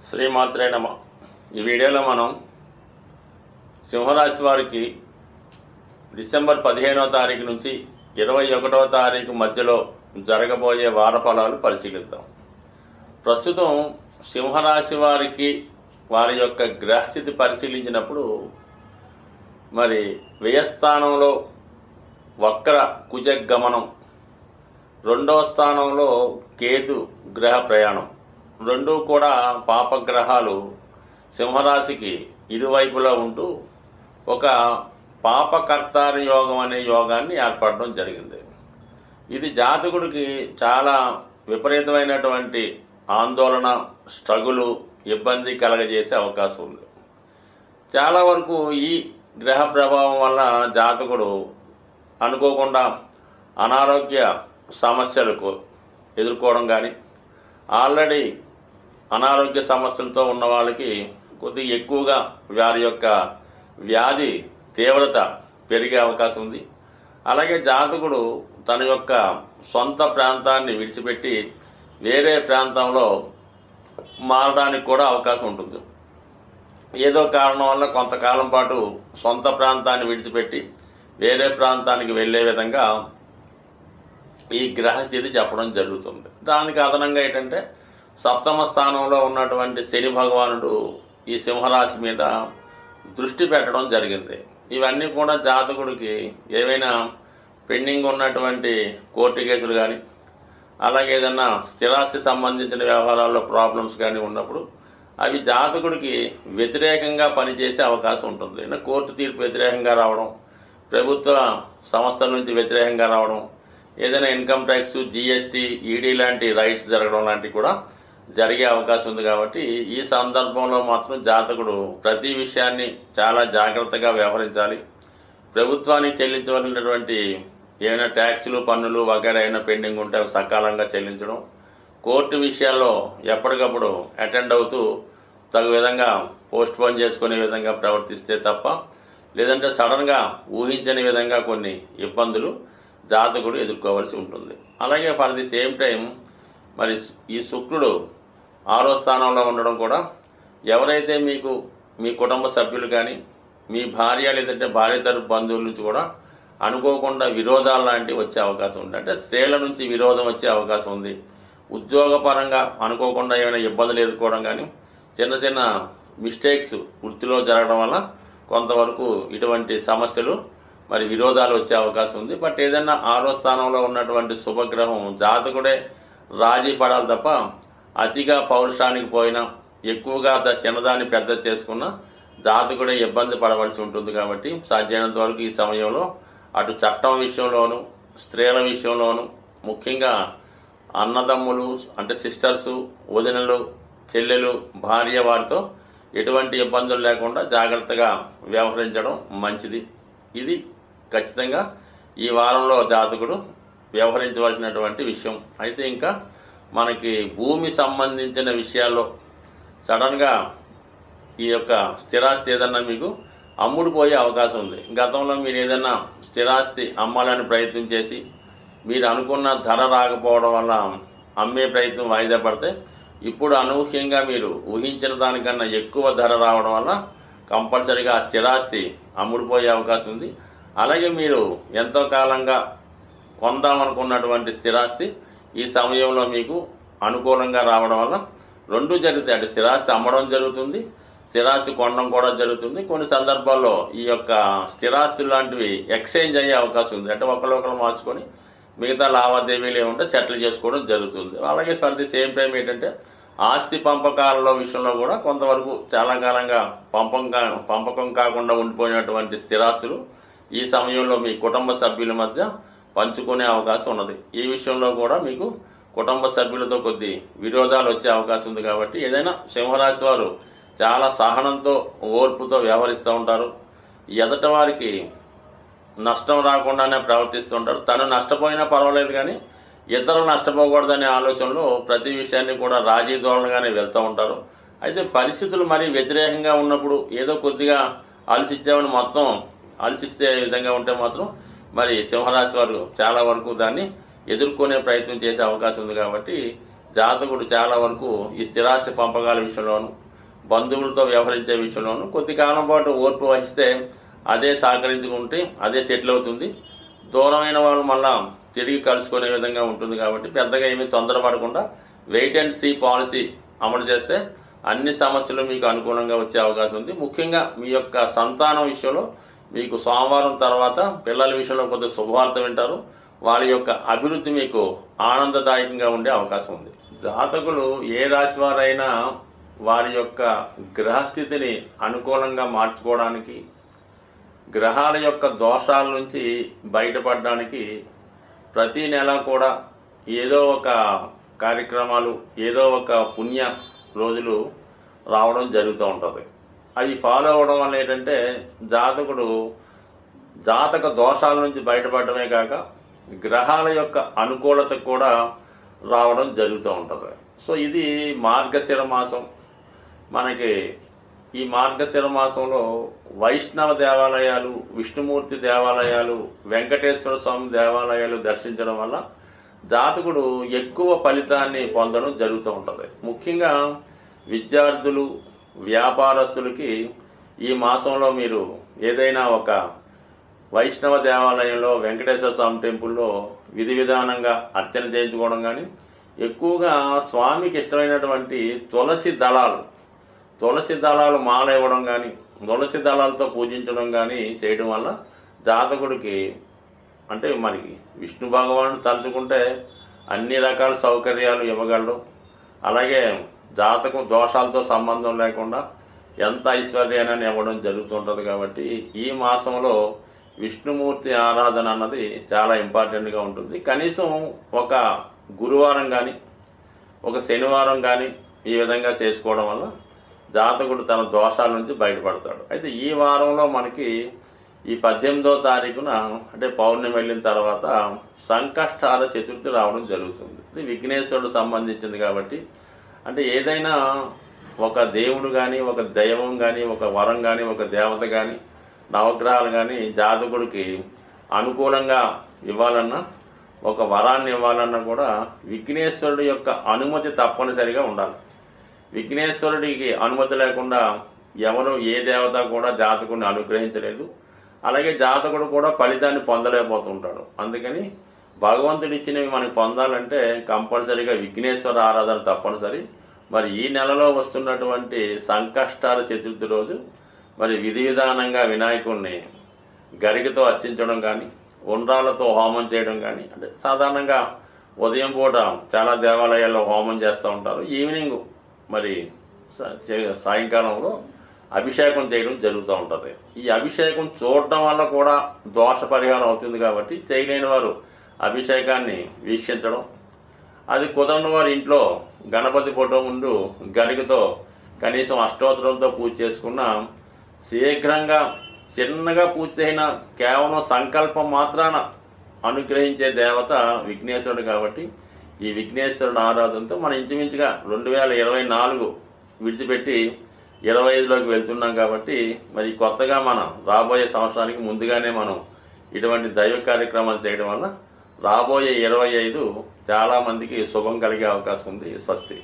శ్రీమాత్రే నమ. ఈ వీడియోలో మనం సింహరాశి వారికి డిసెంబర్ 15వ తారీఖు నుంచి 21వ తారీఖు మధ్యలో జరగబోయే వార ఫలాలు పరిశీలిద్దాం. ప్రస్తుతం సింహరాశి వారికి వారి యొక్క గ్రహస్థితి పరిశీలించినప్పుడు మరి వ్యయస్థానంలో వక్ర కుజగమనం, రెండవ స్థానంలో కేతు గ్రహ ప్రయాణం, రెండూ కూడా పాపగ్రహాలు సింహరాశికి ఇరువైపులా ఉంటూ ఒక పాపకర్తారి యోగం అనే యోగాన్ని ఏర్పడడం జరిగింది. ఇది జాతకుడికి చాలా విపరీతమైనటువంటి ఆందోళన, స్ట్రగులు, ఇబ్బంది కలగజేసే అవకాశం ఉంది. చాలా వరకు ఈ గ్రహ ప్రభావం వల్ల జాతకుడు అనుకోకుండా అనారోగ్య సమస్యలకు ఎదుర్కోవడం కానీ, ఆల్రెడీ అనారోగ్య సమస్యలతో ఉన్న వాళ్ళకి కొద్దిగా ఎక్కువగా వారి యొక్క వ్యాధి తీవ్రత పెరిగే అవకాశం ఉంది. అలాగే జాతకుడు తన యొక్క సొంత ప్రాంతాన్ని విడిచిపెట్టి వేరే ప్రాంతంలో మారడానికి కూడా అవకాశం ఉంటుంది. ఏదో కారణం వల్ల కొంతకాలం పాటు సొంత ప్రాంతాన్ని విడిచిపెట్టి వేరే ప్రాంతానికి వెళ్ళే విధంగా ఈ గ్రహస్థితి చెప్పడం జరుగుతుంది. దానికి అదనంగా ఏంటంటే సప్తమ స్థానంలో ఉన్నటువంటి శని భగవానుడు ఈ సింహరాశి మీద దృష్టి పెట్టడం జరిగింది. ఇవన్నీ కూడా జాతకుడికి ఏవైనా పెండింగ్ ఉన్నటువంటి కోర్టు కేసులు కానీ, అలాగే ఏదన్నా స్థిరాస్తి సంబంధించిన వ్యవహారాల్లో ప్రాబ్లమ్స్ కానీ ఉన్నప్పుడు అవి జాతకుడికి వ్యతిరేకంగా పనిచేసే అవకాశం ఉంటుంది. కోర్టు తీర్పు వ్యతిరేకంగా రావడం, ప్రభుత్వ సంస్థల నుంచి వ్యతిరేకంగా రావడం, ఏదైనా ఇన్కమ్ ట్యాక్స్, జిఎస్టీ, ఈడీ లాంటి రైట్స్ జరగడం లాంటివి కూడా జరిగే అవకాశం ఉంది. కాబట్టి ఈ సందర్భంలో మాత్రం జాతకుడు ప్రతి విషయాన్ని చాలా జాగ్రత్తగా వ్యవహరించాలి. ప్రభుత్వానికి చెల్లించవలసినటువంటి ఏమైనా ట్యాక్సులు, పన్నులు వగైరా అయినా పెండింగ్ ఉంటే అవి సకాలంగా చెల్లించడం, కోర్టు విషయాల్లో ఎప్పటికప్పుడు అటెండ్ అవుతూ తగు విధంగా పోస్ట్ పోన్ చేసుకునే విధంగా ప్రవర్తిస్తే తప్ప, లేదంటే సడన్గా ఊహించని విధంగా కొన్ని ఇబ్బందులు జాతకుడు ఎదుర్కోవాల్సి ఉంటుంది. అలాగే ఫర్ ది సేమ్ టైం మరి ఈ శుక్రుడు 6వ స్థానంలో ఉండడం కూడా ఎవరైతే మీకు మీ కుటుంబ సభ్యులు కానీ, మీ భార్య లేదంటే భార్య తరపు బంధువుల నుంచి కూడా అనుకోకుండా విరోధాలు లాంటివి వచ్చే అవకాశం ఉంది. అంటే స్త్రీల నుంచి విరోధం వచ్చే అవకాశం ఉంది. ఉద్యోగపరంగా అనుకోకుండా ఏమైనా ఇబ్బందులు ఎదుర్కోవడం కానీ, చిన్న చిన్న మిస్టేక్స్ వృత్తిలో జరగడం వల్ల కొంతవరకు ఇటువంటి సమస్యలు మరి విరోధాలు వచ్చే అవకాశం ఉంది. బట్ ఏదైనా 6వ స్థానంలో ఉన్నటువంటి శుభగ్రహం జాతకుడే రాజీ పడాలి తప్ప అతిగా పౌరుషానికి పోయినా, ఎక్కువగా చిన్నదాన్ని పెద్ద చేసుకున్న జాతకుడే ఇబ్బంది పడవలసి ఉంటుంది. కాబట్టి సాధ్యమైనంత వరకు ఈ సమయంలో అటు చట్టం విషయంలోనూ, స్త్రీల విషయంలోనూ, ముఖ్యంగా అన్నదమ్ములు అంటే సిస్టర్సు, వదినలు, చెల్లెలు, భార్య వారితో ఎటువంటి ఇబ్బందులు లేకుండా జాగ్రత్తగా వ్యవహరించడం మంచిది. ఇది ఖచ్చితంగా ఈ వారంలో జాతకుడు వ్యవహరించవలసినటువంటి విషయం. అయితే ఇంకా మనకి భూమి సంబంధించిన విషయాల్లో సడన్గా ఈ యొక్క స్థిరాస్తి ఏదన్నా మీకు అమ్ముడుపోయే అవకాశం ఉంది. గతంలో మీరు ఏదైనా స్థిరాస్తి అమ్మాలని ప్రయత్నం చేసి మీరు అనుకున్న ధర రాకపోవడం వల్ల అమ్మే ప్రయత్నం వాయిదా పడితే, ఇప్పుడు అనూహ్యంగా మీరు ఊహించిన దానికన్నా ఎక్కువ ధర రావడం వల్ల కంపల్సరీగా ఆ స్థిరాస్తి అమ్ముడుపోయే అవకాశం ఉంది. అలాగే మీరు ఎంతో కాలంగా కొందామనుకున్నటువంటి స్థిరాస్తి ఈ సమయంలో మీకు అనుకూలంగా రావడం వల్ల రెండూ జరుగుతాయి. అంటే స్థిరాస్తి అమ్మడం జరుగుతుంది, స్థిరాస్తి కొనడం కూడా జరుగుతుంది. కొన్ని సందర్భాల్లో ఈ యొక్క స్థిరాస్తులు లాంటివి ఎక్స్చేంజ్ అయ్యే అవకాశం ఉంది. అంటే ఒకరు మార్చుకొని మిగతా లావాదేవీలు ఏమంటే సెటిల్ చేసుకోవడం జరుగుతుంది. అలాగే ఫర్ ది సేమ్ టైం ఏంటంటే ఆస్తి పంపకాలలో విషయంలో కూడా కొంతవరకు చాలా కాలంగా పంపకం కాకుండా ఉండిపోయినటువంటి స్థిరాస్తులు ఈ సమయంలో మీ కుటుంబ సభ్యుల మధ్య పంచుకునే అవకాశం ఉన్నది. ఈ విషయంలో కూడా మీకు కుటుంబ సభ్యులతో కొద్ది విరోధాలు వచ్చే అవకాశం ఉంది. కాబట్టి ఏదైనా సింహరాశి వారు చాలా సహనంతో, ఓర్పుతో వ్యవహరిస్తూ ఉంటారు. ఎదట వారికి నష్టం రాకుండానే ప్రవర్తిస్తూ ఉంటారు. తను నష్టపోయినా పర్వాలేదు కానీ ఇతరులు నష్టపోకూడదనే ఆలోచనలో ప్రతి విషయాన్ని కూడా రాజీ ధోరణిగానే వెళ్తూ ఉంటారు. అయితే పరిస్థితులు మరీ వ్యతిరేకంగా ఉన్నప్పుడు ఏదో కొద్దిగా ఆలోచించామని మొత్తం ఆలోచిస్తే విధంగా ఉంటే మాత్రం మరి సింహరాశి వారు చాలా వరకు దాన్ని ఎదుర్కొనే ప్రయత్నం చేసే అవకాశం ఉంది. కాబట్టి జాతకుడు చాలా వరకు ఈ స్థిరాస్తి పంపకాల విషయంలోనూ బంధువులతో వ్యవహరించే విషయంలోనూ కొద్ది కాలం పాటు ఓర్పు వహిస్తే అదే సహకరించుకుంటే అదే సెటిల్ అవుతుంది. దూరమైన వాళ్ళు మళ్ళా తిరిగి కలుసుకునే విధంగా ఉంటుంది. కాబట్టి పెద్దగా ఏమీ తొందరపడకుండా వెయిట్ అండ్ సీ పాలసీ అమలు చేస్తే అన్ని సమస్యలు మీకు అనుకూలంగా వచ్చే అవకాశం ఉంది. ముఖ్యంగా మీ యొక్క సంతానం విషయంలో మీకు సోమవారం తర్వాత పిల్లల విషయంలో కొద్దిగా శుభవార్త వింటారు. వాళ్ళ యొక్క అభివృద్ధి మీకు ఆనందదాయకంగా ఉండే అవకాశం ఉంది. జాతకులు ఏ రాశి వారైనా వారి యొక్క గ్రహస్థితిని అనుకూలంగా మార్చుకోవడానికి, గ్రహాల యొక్క దోషాల నుంచి బయటపడడానికి ప్రతి నెల కూడా ఏదో ఒక కార్యక్రమాలు, ఏదో ఒక పుణ్య రోజులు రావడం జరుగుతూ ఉంటుంది. అవి ఫాలో అవ్వడం వల్ల ఏంటంటే జాతకుడు జాతక దోషాల నుంచి బయటపడమే కాక గ్రహాల యొక్క అనుకూలత కూడా రావడం జరుగుతూ ఉంటుంది. సో ఇది మార్గశిర మాసం. మనకి ఈ మార్గశిర మాసంలో వైష్ణవ దేవాలయాలు, విష్ణుమూర్తి దేవాలయాలు, వెంకటేశ్వర స్వామి దేవాలయాలు దర్శించడం వల్ల జాతకుడు ఎక్కువ ఫలితాన్ని పొందడం జరుగుతూ ఉంటుంది. ముఖ్యంగా విద్యార్థులు, వ్యాపారస్తులకి ఈ మాసంలో మీరు ఏదైనా ఒక వైష్ణవ దేవాలయంలో, వెంకటేశ్వర స్వామి టెంపుల్లో విధి విధానంగా అర్చన చేయించుకోవడం కానీ, ఎక్కువగా స్వామికి ఇష్టమైనటువంటి తులసి దళాలు మాల ఇవ్వడం కానీ, తులసి దళాలతో పూజించడం కానీ చేయడం వల్ల జాతకుడికి అంటే మనకి విష్ణు భగవానుడు తలుచుకుంటే అన్ని రకాల సౌకర్యాలు ఇవ్వగలడు. అలాగే జాతకం దోషాలతో సంబంధం లేకుండా ఎంత ఐశ్వర్యాన్ని ఇవ్వడం జరుగుతుంటుంది. కాబట్టి ఈ మాసంలో విష్ణుమూర్తి ఆరాధన అన్నది చాలా ఇంపార్టెంట్గా ఉంటుంది. కనీసం ఒక గురువారం కానీ, ఒక శనివారం కానీ ఈ విధంగా చేసుకోవడం వల్ల జాతకుడు తన దోషాల నుంచి బయటపడతాడు. అయితే ఈ వారంలో మనకి ఈ 18వ తారీఖున అంటే పౌర్ణమి వెళ్ళిన తర్వాత సంకష్టాల చతుర్థి రావడం జరుగుతుంది. ఇది విఘ్నేశ్వరుడు సంబంధించింది కాబట్టి అంటే ఏదైనా ఒక దేవుడు కానీ, ఒక దైవం కానీ, ఒక వరం కానీ, ఒక దేవత కానీ, నవగ్రహాలు కానీ జాతకుడికి అనుకూలంగా ఇవ్వాలన్నా, ఒక వరాన్ని ఇవ్వాలన్నా కూడా విఘ్నేశ్వరుడు యొక్క అనుమతి తప్పనిసరిగా ఉండాలి. విఘ్నేశ్వరుడికి అనుమతి లేకుండా ఎవరు ఏ దేవత కూడా జాతకుడిని అనుగ్రహించలేదు. అలాగే జాతకుడు కూడా ఫలితాన్ని పొందలేకపోతుంటాడు. అందుకని భగవంతుడు ఇచ్చినవి మనకు పొందాలంటే కంపల్సరీగా విఘ్నేశ్వర ఆరాధన తప్పనిసరి. మరి ఈ నెలలో వస్తున్నటువంటి సంకష్టాల చతుర్థి రోజు మరి విధి విధానంగా వినాయకుడిని గరికతో అర్చించడం కానీ, ఉండ్రాలతో హోమం చేయడం కానీ, అంటే సాధారణంగా ఉదయం పూట చాలా దేవాలయాల్లో హోమం చేస్తూ ఉంటారు. ఈవినింగ్ మరి సాయంకాలంలో అభిషేకం చేయడం జరుగుతూ ఉంటుంది. ఈ అభిషేకం చూడటం వల్ల కూడా దోష పరిహారం అవుతుంది. కాబట్టి చేయలేని వారు అభిషేకాన్ని వీక్షించడం, అది కుదరని వారు ఇంట్లో గణపతి ఫోటో ముందు గరికతో కనీసం అష్టోత్తరంతో పూజ చేసుకున్న శీఘ్రంగా చిన్నగా పూజ చేసిన కేవలం సంకల్పం మాత్రాన అనుగ్రహించే దేవత విఘ్నేశ్వరుడు. కాబట్టి ఈ విఘ్నేశ్వరుడు ఆరాధనతో మనం ఇంచుమించుగా 2024 విడిచిపెట్టి 25లోకి వెళ్తున్నాం. కాబట్టి మరి కొత్తగా మనం రాబోయే సంవత్సరానికి ముందుగానే మనం ఇటువంటి దైవ కార్యక్రమాలు చేయడం వల్ల రాబోయే 25 చాలామందికి శుభం కలిగే అవకాశం ఉంది. స్వస్తి.